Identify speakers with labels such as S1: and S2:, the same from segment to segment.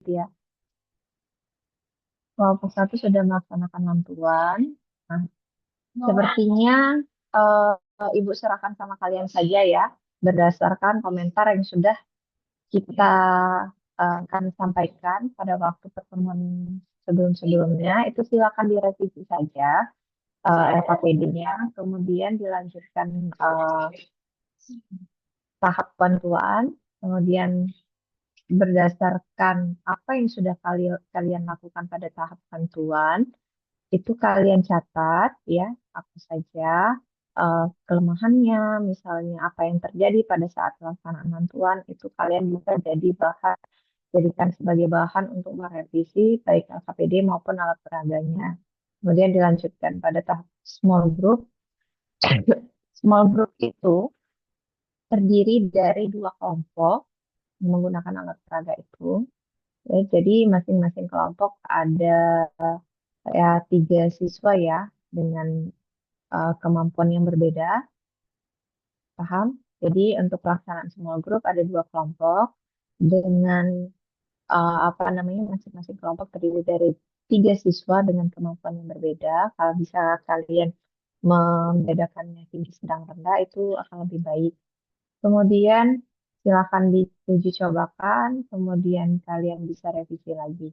S1: ya. Kelompok satu sudah melaksanakan bantuan. Nah, sepertinya Ibu serahkan sama kalian saja ya, berdasarkan komentar yang sudah kita akan sampaikan pada waktu pertemuan sebelum-sebelumnya. Itu silakan direvisi saja LKPD-nya, kemudian dilanjutkan tahap bantuan, kemudian berdasarkan apa yang sudah kalian lakukan pada tahap bantuan, itu kalian catat ya, apa saja kelemahannya, misalnya apa yang terjadi pada saat pelaksanaan bantuan, itu kalian bisa jadikan sebagai bahan untuk merevisi baik LKPD maupun alat peraganya. Kemudian dilanjutkan pada tahap small group. Small group itu terdiri dari dua kelompok yang menggunakan alat peraga itu. Ya, jadi masing-masing kelompok ada ya 3 siswa ya dengan kemampuan yang berbeda, paham? Jadi untuk pelaksanaan small group ada dua kelompok dengan apa namanya masing-masing kelompok terdiri dari 3 siswa dengan kemampuan yang berbeda. Kalau bisa kalian membedakannya tinggi, sedang, rendah itu akan lebih baik. Kemudian silakan diuji cobakan, kemudian kalian bisa revisi lagi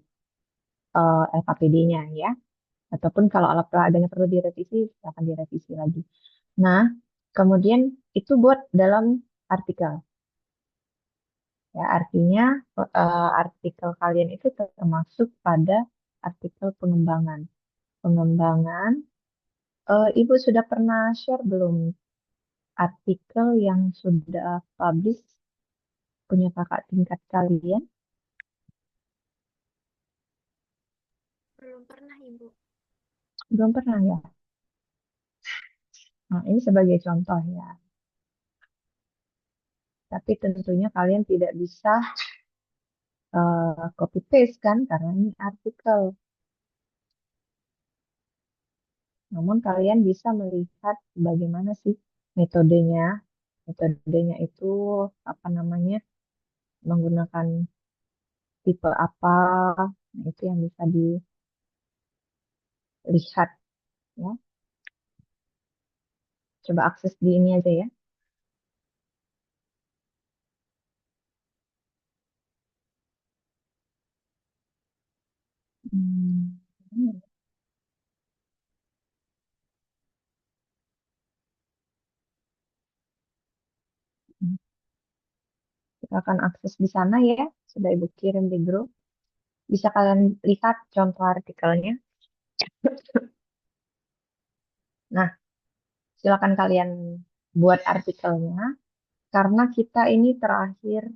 S1: LKPD-nya ya. Ataupun kalau alat peraganya perlu direvisi, silakan direvisi lagi. Nah, kemudian itu buat dalam artikel. Ya, artinya artikel kalian itu termasuk pada artikel pengembangan. Pengembangan, Ibu sudah pernah share belum artikel yang sudah publish punya kakak tingkat kalian?
S2: Belum pernah, Ibu.
S1: Belum pernah ya? Nah, ini sebagai contoh ya. Tapi tentunya kalian tidak bisa copy paste kan, karena ini artikel. Namun kalian bisa melihat bagaimana sih metodenya. Metodenya itu apa namanya? Menggunakan tipe apa? Nah, itu yang bisa dilihat ya. Coba akses di ini aja ya. Hmm. Kita akan akses di sana ya. Sudah Ibu kirim di grup. Bisa kalian lihat contoh artikelnya. Nah, silakan kalian buat artikelnya. Karena kita ini terakhir,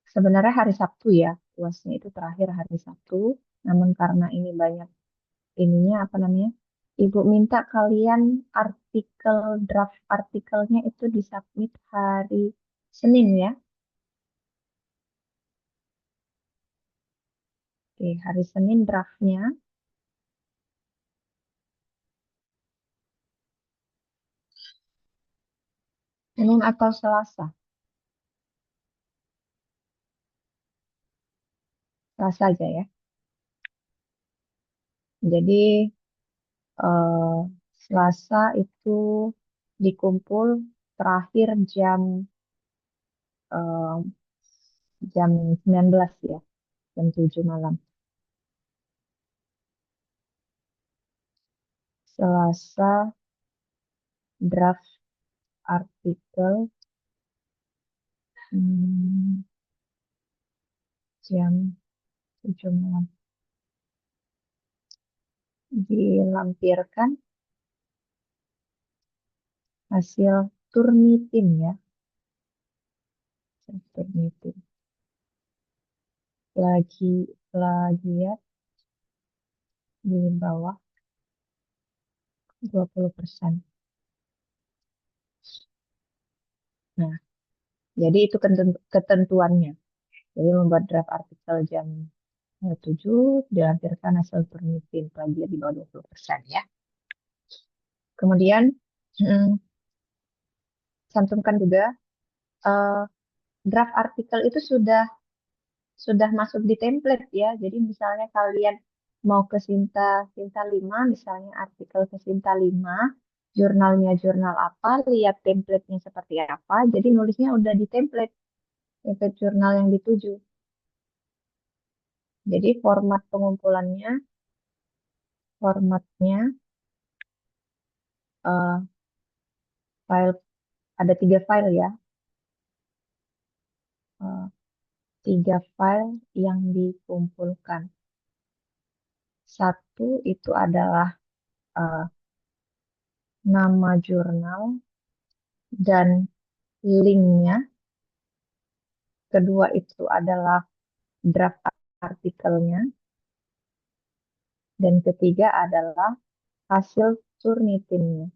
S1: sebenarnya hari Sabtu ya. UASnya itu terakhir hari Sabtu. Namun karena ini banyak ininya apa namanya? Ibu minta kalian artikel draft artikelnya itu disubmit hari Senin ya. Oke, hari Senin draftnya. Senin atau Selasa. Selasa aja ya. Jadi eh, Selasa itu dikumpul terakhir eh, jam 19 ya, jam 7 malam. Selasa draft artikel hmm, jam 7 malam. Dilampirkan hasil turnitin ya. Turnitin. Lagi ya di bawah 20%. Nah, jadi itu ketentuannya. Jadi membuat draft artikel jam 7 dilampirkan hasil turnitin plagiat di bawah 20% ya. Kemudian cantumkan juga eh, draft artikel itu sudah sudah masuk di template ya. Jadi misalnya kalian mau ke Sinta 5, misalnya artikel ke Sinta 5, jurnalnya jurnal apa, lihat templatenya seperti apa. Jadi nulisnya udah di template jurnal yang dituju. Jadi formatnya eh, file ada 3 file ya. Eh, 3 file yang dikumpulkan. Satu itu adalah eh, nama jurnal dan linknya. Kedua itu adalah draft artikelnya. Dan ketiga adalah hasil Turnitinnya.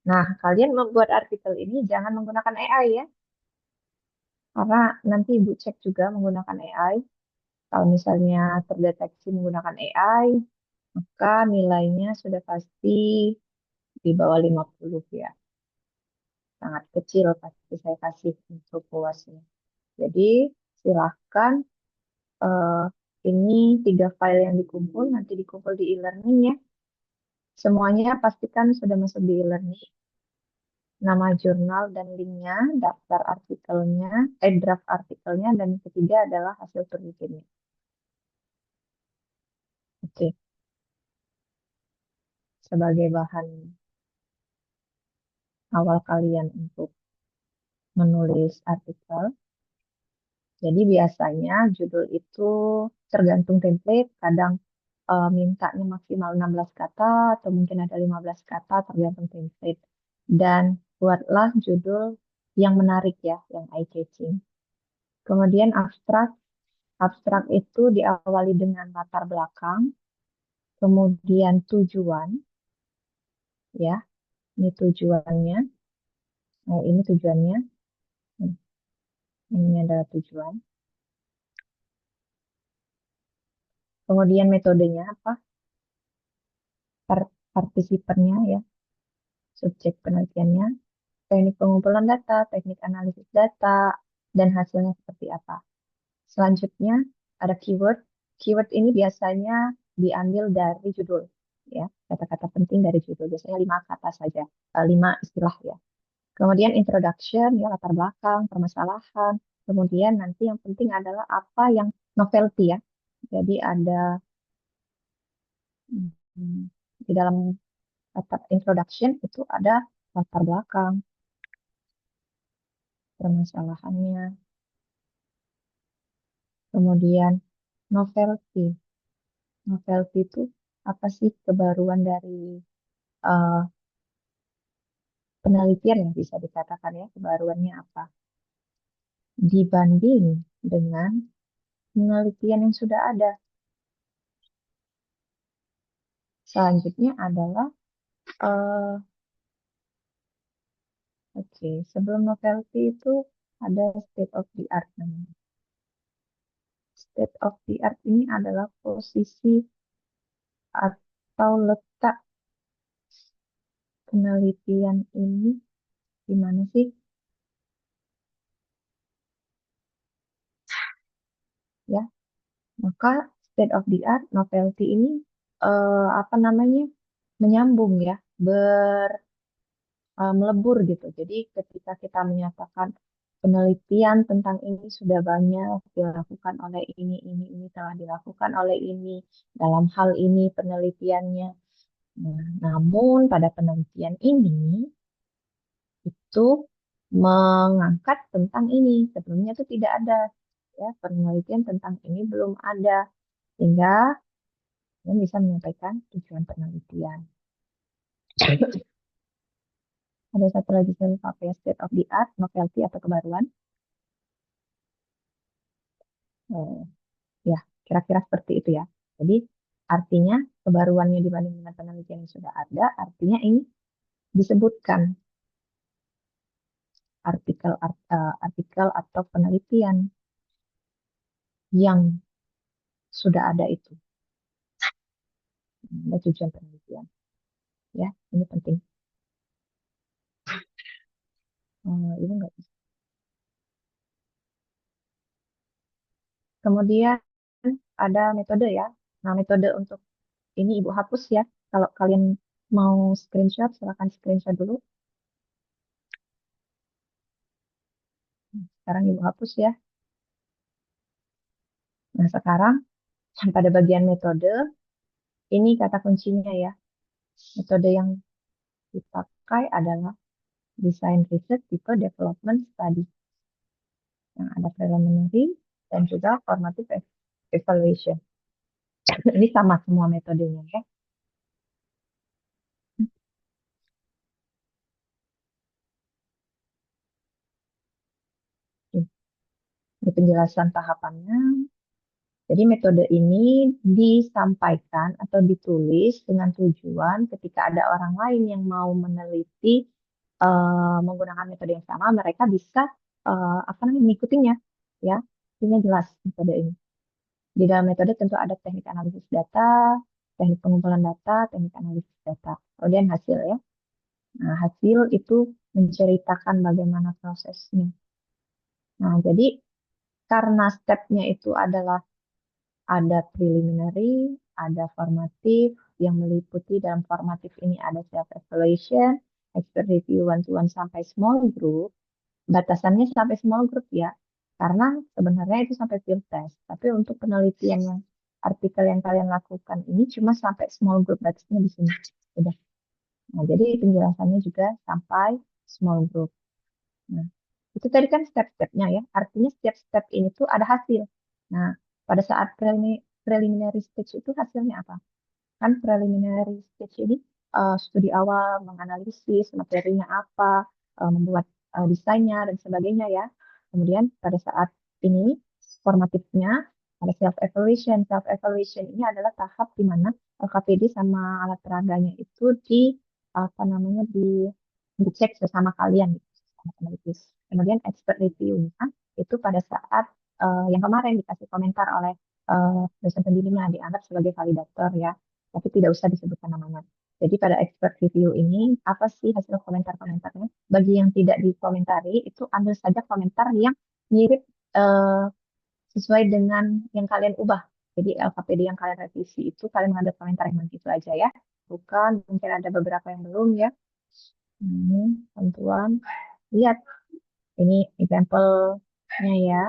S1: Nah, kalian membuat artikel ini jangan menggunakan AI ya. Karena nanti Ibu cek juga menggunakan AI. Kalau misalnya terdeteksi menggunakan AI, maka nilainya sudah pasti di bawah 50 ya. Sangat kecil pasti saya kasih untuk puasnya. Jadi silahkan eh, ini 3 file yang dikumpul, nanti dikumpul di e-learning ya. Semuanya pastikan sudah masuk di e-learning. Nama jurnal dan linknya, daftar artikelnya, draft artikelnya, dan ketiga adalah hasil penelitiannya. Oke, sebagai bahan awal kalian untuk menulis artikel. Jadi biasanya judul itu tergantung template, kadang mintanya maksimal 16 kata atau mungkin ada 15 kata tergantung template. Dan buatlah judul yang menarik ya, yang eye-catching. Kemudian abstrak. Abstrak itu diawali dengan latar belakang, kemudian tujuan, ya, ini tujuannya. Nah, ini tujuannya. Hmm, ini adalah tujuan. Kemudian metodenya apa? Partisipannya ya, subjek penelitiannya, teknik pengumpulan data, teknik analisis data, dan hasilnya seperti apa. Selanjutnya ada keyword. Keyword ini biasanya diambil dari judul, ya, kata-kata penting dari judul. Biasanya 5 kata saja, 5 istilah ya. Kemudian introduction, ya latar belakang, permasalahan. Kemudian nanti yang penting adalah apa yang novelty ya. Jadi ada hmm, di dalam kata introduction itu ada latar belakang, permasalahannya, kemudian novelty. Novelty itu apa sih kebaruan dari eh, penelitian yang bisa dikatakan ya, kebaruannya apa dibanding dengan penelitian yang sudah ada. Selanjutnya adalah eh, oke, sebelum novelty itu ada state of the art namanya. State of the art ini adalah posisi atau letak penelitian ini di mana sih? Ya, maka state of the art novelty ini apa namanya? Menyambung ya, melebur gitu. Jadi ketika kita menyatakan penelitian tentang ini sudah banyak dilakukan oleh ini telah dilakukan oleh ini dalam hal ini penelitiannya. Nah, namun pada penelitian ini itu mengangkat tentang ini. Sebelumnya itu tidak ada ya penelitian tentang ini belum ada sehingga kita bisa menyampaikan tujuan penelitian. Ada satu lagi saya lupa apa ya, state of the art, novelty atau kebaruan. Eh, Ya, kira-kira seperti itu ya. Jadi, artinya kebaruannya dibanding dengan penelitian yang sudah ada, artinya ini disebutkan artikel atau penelitian yang sudah ada itu. Ada tujuan penelitian. Ya, ini penting. Ini enggak bisa. Kemudian ada metode ya. Nah, metode untuk ini Ibu hapus ya. Kalau kalian mau screenshot, silakan screenshot dulu. Sekarang Ibu hapus ya. Nah, sekarang pada bagian metode, ini kata kuncinya ya. Metode yang dipakai adalah design research tipe development study. Yang ada preliminary dan juga formative evaluation. Ini sama semua metodenya ya. Ini penjelasan tahapannya. Jadi metode ini disampaikan atau ditulis dengan tujuan ketika ada orang lain yang mau meneliti menggunakan metode yang sama, mereka bisa apa namanya mengikutinya, ya. Ini jelas metode ini. Di dalam metode tentu ada teknik analisis data, teknik pengumpulan data, teknik analisis data. Kemudian hasil ya. Nah, hasil itu menceritakan bagaimana prosesnya. Nah, jadi karena stepnya itu adalah ada preliminary, ada formatif, yang meliputi dalam formatif ini ada self-evaluation, expert review one-to-one sampai small group. Batasannya sampai small group ya, karena sebenarnya itu sampai field test. Tapi untuk penelitian yang artikel yang kalian lakukan ini cuma sampai small group, batasnya di sini. Udah. Nah, jadi penjelasannya juga sampai small group. Nah, itu tadi kan step-stepnya ya. Artinya setiap step ini tuh ada hasil. Nah, pada saat preliminary stage itu hasilnya apa? Kan preliminary stage ini studi awal, menganalisis materinya apa, membuat desainnya dan sebagainya ya. Kemudian pada saat ini formatifnya ada self evaluation. Self evaluation ini adalah tahap di mana LKPD sama alat peraganya itu apa namanya dicek bersama kalian gitu, sama peneliti. Kemudian expert review-nya itu pada saat yang kemarin dikasih komentar oleh dosen pembimbingnya dianggap sebagai validator ya, tapi tidak usah disebutkan namanya. Jadi pada expert review ini apa sih hasil komentar-komentarnya? Bagi yang tidak dikomentari itu ambil saja komentar yang mirip eh, sesuai dengan yang kalian ubah. Jadi LKPD yang kalian revisi itu kalian mengambil komentar yang itu aja ya. Bukan mungkin ada beberapa yang belum ya. Ini tentuan. Lihat ini example-nya ya.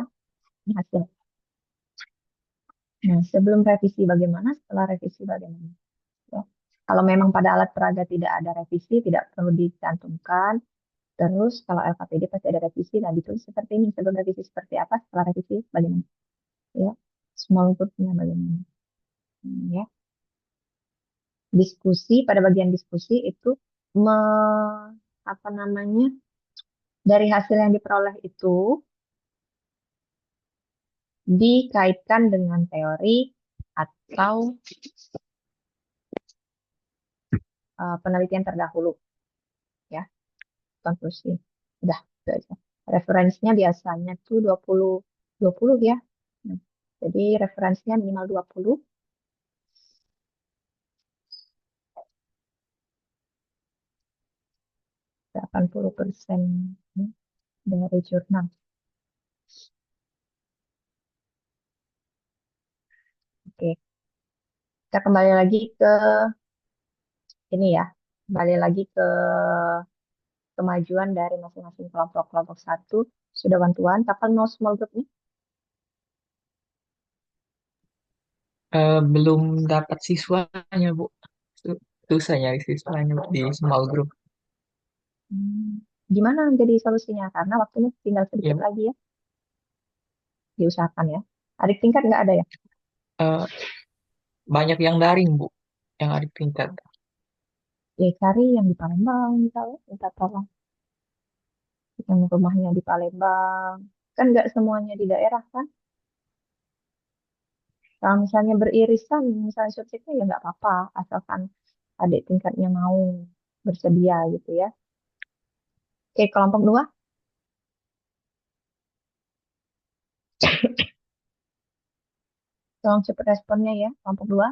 S1: Ini hasil. Nah, sebelum revisi bagaimana, setelah revisi bagaimana? Ya. Kalau memang pada alat peraga tidak ada revisi, tidak perlu dicantumkan. Terus kalau LKPD pasti ada revisi, nah ditulis seperti ini. Sebelum revisi seperti apa, setelah revisi bagaimana? Ya, small group-nya bagaimana? Ya, diskusi pada bagian diskusi itu me, apa namanya dari hasil yang diperoleh itu dikaitkan dengan teori atau penelitian terdahulu, ya, konklusi. Udah, itu aja. Referensinya biasanya tuh 20 ya. Nah, jadi referensinya minimal 20, 80% dari jurnal. Oke, kita kembali lagi ke ini ya. Kembali lagi ke kemajuan dari masing-masing kelompok. Kelompok satu sudah bantuan, kapan mau small group nih?
S3: Belum dapat siswanya, Bu. Susah nyari siswanya di small group.
S1: Gimana jadi solusinya? Karena waktunya tinggal sedikit
S3: Ya,
S1: lagi ya. Diusahakan ya. Adik tingkat nggak ada ya?
S3: eh, banyak yang daring, Bu, yang adik tingkat.
S1: Ya cari yang di Palembang misalnya, minta tolong. Yang rumahnya di Palembang. Kan nggak semuanya di daerah kan? Kalau misalnya beririsan, misalnya subjeknya ya nggak apa-apa. Asalkan adik tingkatnya mau bersedia gitu ya. Oke, kelompok dua. Tolong cepat responnya ya, kelompok dua.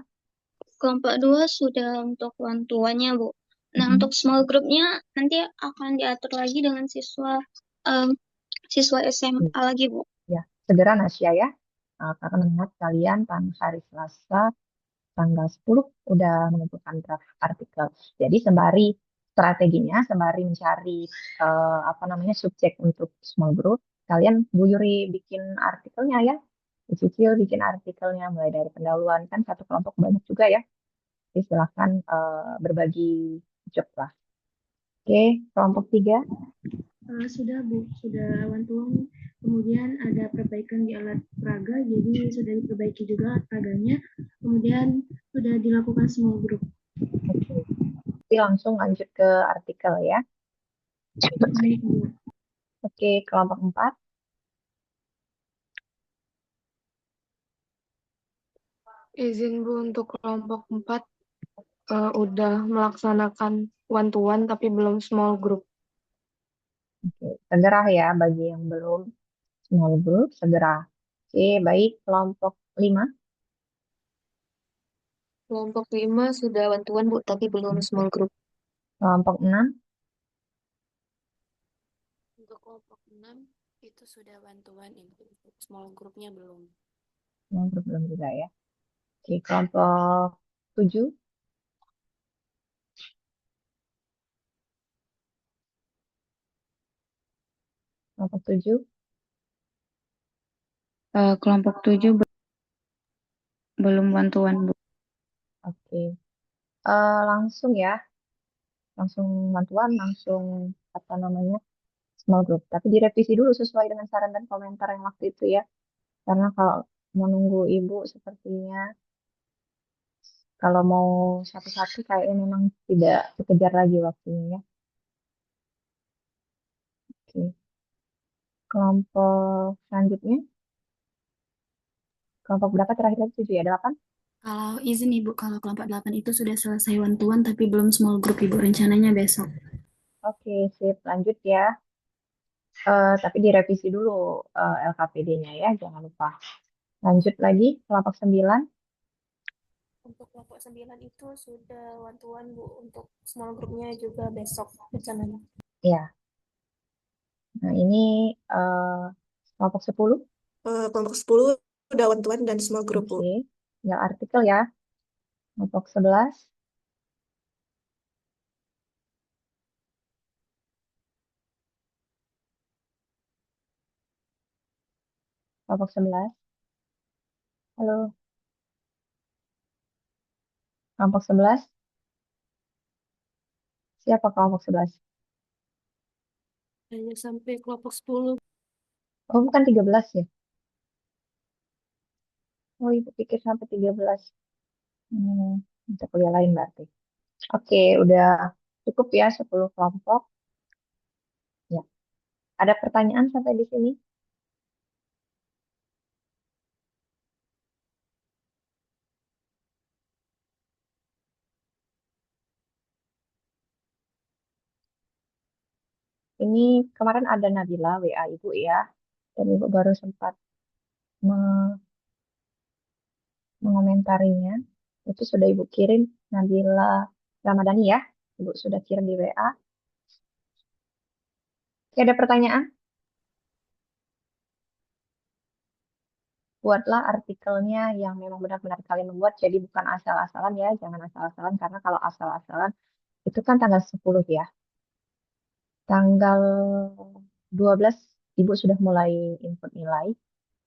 S2: Kelompok 2 sudah untuk one-to-one-nya, Bu. Nah, untuk small group-nya nanti akan diatur lagi dengan siswa em, siswa SMA lagi, Bu.
S1: Ya, segera Nasya ya. karena mengingat kalian hari Selasa tanggal 10 udah menentukan draft artikel. Jadi sembari strateginya, sembari mencari apa namanya subjek untuk small group, kalian buyuri bikin artikelnya ya. Dicicil bikin artikelnya mulai dari pendahuluan kan satu kelompok banyak juga ya. Jadi silahkan berbagi job lah. Oke, kelompok 3.
S4: Sudah Bu, sudah one-to-one. Kemudian ada perbaikan di alat peraga, jadi sudah diperbaiki juga alat peraganya. Kemudian sudah dilakukan small group.
S1: Oke. Jadi langsung lanjut ke artikel ya.
S4: Baik, Bu.
S1: Oke, kelompok 4.
S5: Izin Bu untuk kelompok 4 udah melaksanakan one to one tapi belum small group.
S1: Oke, segera ya bagi yang belum small group, segera. Oke, baik. Kelompok 5.
S6: Kelompok 5 sudah bantuan Bu, tapi belum small group.
S1: Kelompok 6.
S7: Untuk kelompok 6 itu sudah bantuan itu. Small groupnya belum.
S1: Small group belum juga ya. Oke, kelompok 7. Kelompok 7.
S8: Kelompok 7 belum bantuan, Bu.
S1: Oke. Langsung ya. Langsung bantuan, langsung apa namanya small group. Tapi direvisi dulu sesuai dengan saran dan komentar yang waktu itu ya. Karena kalau menunggu ibu sepertinya kalau mau satu-satu kayaknya memang tidak dikejar lagi waktunya ya. Oke. Kelompok selanjutnya. Kelompok berapa terakhir lagi? 7 ya? 8?
S7: Kalau izin Ibu, kalau kelompok 8 itu sudah selesai one-to-one tapi belum small group Ibu, rencananya besok.
S1: Oke, sip. Lanjut ya. Tapi direvisi dulu LKPD-nya ya, jangan lupa. Lanjut lagi, kelompok 9.
S9: Untuk kelompok 9 itu sudah one-to-one Bu, untuk small groupnya juga besok rencananya.
S1: Ya. Nah, ini kelompok 10.
S9: Kelompok 10 udah one-to-one dan small group Bu.
S1: Oke, tinggal artikel ya. Kelompok 11. Kelompok 11. Halo, kelompok 11. Siapa kelompok 11?
S9: Hanya sampai kelompok 10.
S1: Oh, bukan 13 ya? Oh, ibu pikir sampai 13. Untuk kuliah lain berarti. Oke, udah cukup ya 10 kelompok. Ya. Ada pertanyaan sampai di sini? Ini kemarin ada Nabila WA Ibu ya. Dan Ibu baru sempat mengomentarinya. Itu sudah Ibu kirim Nabila Ramadhani ya. Ibu sudah kirim di WA. Oke, ada pertanyaan? Buatlah artikelnya yang memang benar-benar kalian membuat. Jadi bukan asal-asalan ya. Jangan asal-asalan karena kalau asal-asalan itu kan tanggal 10 ya. Tanggal 12 Ibu sudah mulai input nilai.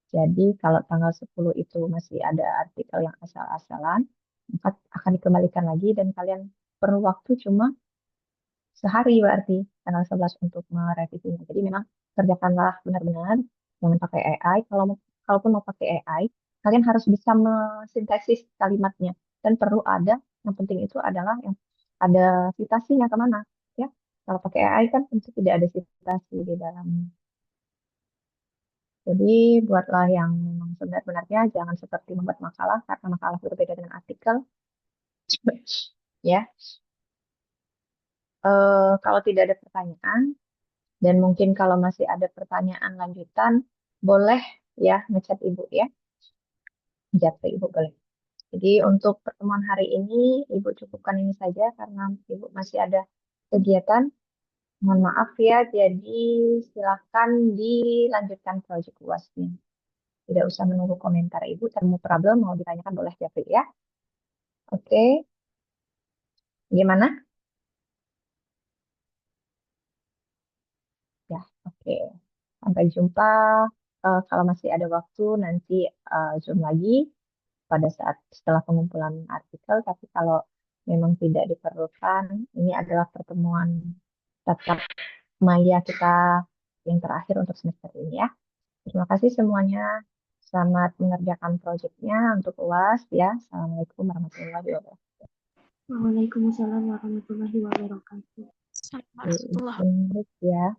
S1: Jadi kalau tanggal 10 itu masih ada artikel yang asal-asalan, maka akan dikembalikan lagi dan kalian perlu waktu cuma sehari berarti tanggal 11 untuk merevisinya. Jadi memang kerjakanlah benar-benar, jangan pakai AI. Kalaupun mau pakai AI, kalian harus bisa mensintesis kalimatnya dan perlu ada yang penting itu adalah yang ada citasinya kemana ya. Kalau pakai AI kan tentu tidak ada citasi di dalamnya. Jadi buatlah yang memang sebenar-benarnya, jangan seperti membuat makalah karena makalah berbeda dengan artikel. Ya, kalau tidak ada pertanyaan dan mungkin kalau masih ada pertanyaan lanjutan, boleh ya ngechat Ibu ya, japri Ibu boleh. Jadi untuk pertemuan hari ini Ibu cukupkan ini saja karena Ibu masih ada kegiatan. Mohon maaf ya, jadi silakan dilanjutkan proyek UASnya. Tidak usah menunggu komentar Ibu. Temu problem mau ditanyakan boleh Jeffrey ya. Oke. Gimana? Ya, oke. Sampai jumpa. Kalau masih ada waktu nanti Zoom lagi pada saat setelah pengumpulan artikel. Tapi kalau memang tidak diperlukan, ini adalah pertemuan tatap maya kita yang terakhir untuk semester ini ya. Terima kasih semuanya. Selamat mengerjakan proyeknya untuk UAS ya. Assalamualaikum warahmatullahi wabarakatuh.
S4: Waalaikumsalam warahmatullahi wabarakatuh.
S9: Warahmatullahi
S1: Izin break ya.